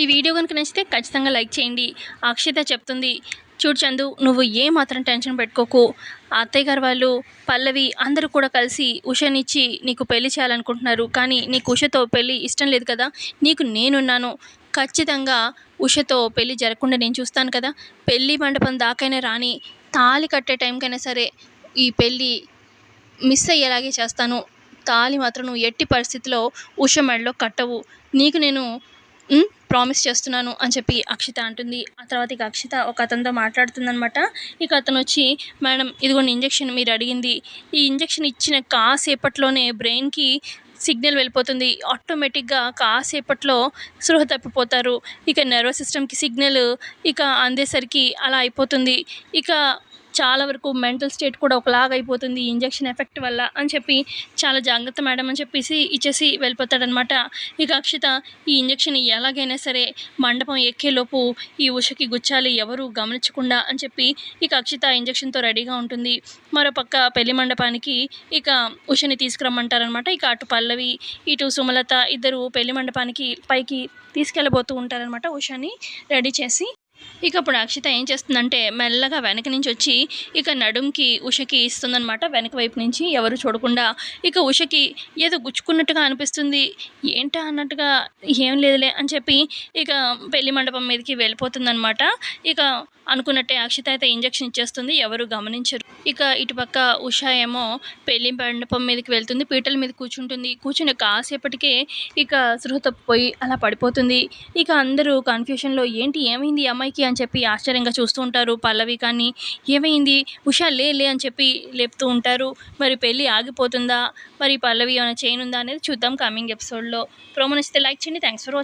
ఈ వీడియో కనుక నచ్చితే ఖచ్చితంగా లైక్ చేయండి. అక్షిత చెప్తుంది, చూడు చందు, నువ్వు ఏ మాత్రం టెన్షన్ పెట్టుకోకు. అత్తయ్య గారు వాళ్ళు, పల్లవి అందరూ కూడా కలిసి ఉషనిచ్చి నీకు పెళ్లి చేయాలనుకుంటున్నారు. కానీ నీకు ఉషతో పెళ్లి ఇష్టం లేదు కదా. నీకు నేనున్నాను. ఖచ్చితంగా ఉషతో పెళ్లి జరగకుండా నేను చూస్తాను కదా. పెళ్లి మండపం దాకైనా రాని, తాళి కట్టే టైంకైనా సరే ఈ పెళ్ళి మిస్ అయ్యేలాగే చేస్తాను. తాళి మాత్రం నువ్వు ఎట్టి పరిస్థితిలో ఉష మెడలో కట్టవు. నీకు నేను ప్రామిస్ చేస్తున్నాను అని చెప్పి అక్షిత అంటుంది. ఆ తర్వాత ఇక అక్షిత ఒక అతనితో మాట్లాడుతుందనమాట. ఇక అతను వచ్చి, మేడం ఇదిగోండి ఇంజెక్షన్ మీరు అడిగింది. ఈ ఇంజెక్షన్ ఇచ్చిన కాసేపట్లోనే బ్రెయిన్కి సిగ్నల్ వెళ్ళిపోతుంది. ఆటోమేటిక్గా కాసేపట్లో స్పృహ తప్పిపోతారు. ఇక నర్వస్ సిస్టమ్కి సిగ్నల్ ఇక అందేసరికి అలా అయిపోతుంది. ఇక చాలా వరకు మెంటల్ స్టేట్ కూడా ఒకలాగా అయిపోతుంది ఈ ఇంజెక్షన్ ఎఫెక్ట్ వల్ల అని చెప్పి, చాలా జాగ్రత్త మేడం అని చెప్పేసి ఇచ్చేసి వెళ్ళిపోతాడనమాట. ఇక అక్షిత ఈ ఇంజెక్షన్ ఎలాగైనా సరే మండపం ఎక్కేలోపు ఈ ఉషకి గుచ్చాలి, ఎవరు గమనించకుండా అని చెప్పి ఇక అక్షిత ఇంజెక్షన్తో రెడీగా ఉంటుంది. మరోపక్క పెళ్లి మండపానికి ఇక ఉషని తీసుకురమ్మంటారనమాట. ఇక అటు పల్లవి ఇటు సుమలత ఇద్దరు పెళ్లి మండపానికి పైకి తీసుకెళ్ళబోతూ ఉంటారనమాట ఉషని రెడీ చేసి. ఇక అప్పుడు అక్షిత ఏం చేస్తుందంటే మెల్లగా వెనక నుంచి వచ్చి ఇక నడుంకి ఉషకి ఇస్తుందనమాట. వెనక వైపు నుంచి ఎవరు చూడకుండా. ఇక ఉషకి ఏదో గుచ్చుకున్నట్టుగా అనిపిస్తుంది. ఏంటా అన్నట్టుగా, ఏం లేదులే అని చెప్పి ఇక పెళ్లి మండపం మీదకి వెళ్ళిపోతుందనమాట. ఇక అనుకున్నట్టే అక్షిత అయితే ఇంజెక్షన్ ఇచ్చేస్తుంది, ఎవరు గమనించరు. ఇక ఇటుపక్క ఉష ఏమో పెళ్లి మండపం మీదకి వెళ్తుంది. పీటల మీద కూర్చుంటుంది. కూర్చుని కాసేపటికే ఇక స్పృహ తప్పిపోయి అలా పడిపోతుంది. ఇక అందరూ కన్ఫ్యూషన్లో ఏంటి ఏమైంది అమ్మాయికి అని చెప్పి ఆశ్చర్యంగా చూస్తూ ఉంటారు. పల్లవి కానీ ఏమైంది ఉష లే అని చెప్పి లేపుతూ ఉంటారు. మరి పెళ్ళి ఆగిపోతుందా, మరి పల్లవి ఏమైనా చేయనుందా అనేది చూద్దాం కమింగ్ ఎపిసోడ్లో. ప్రోమో నచ్చితే లైక్ చేయండి. Thanks for watching.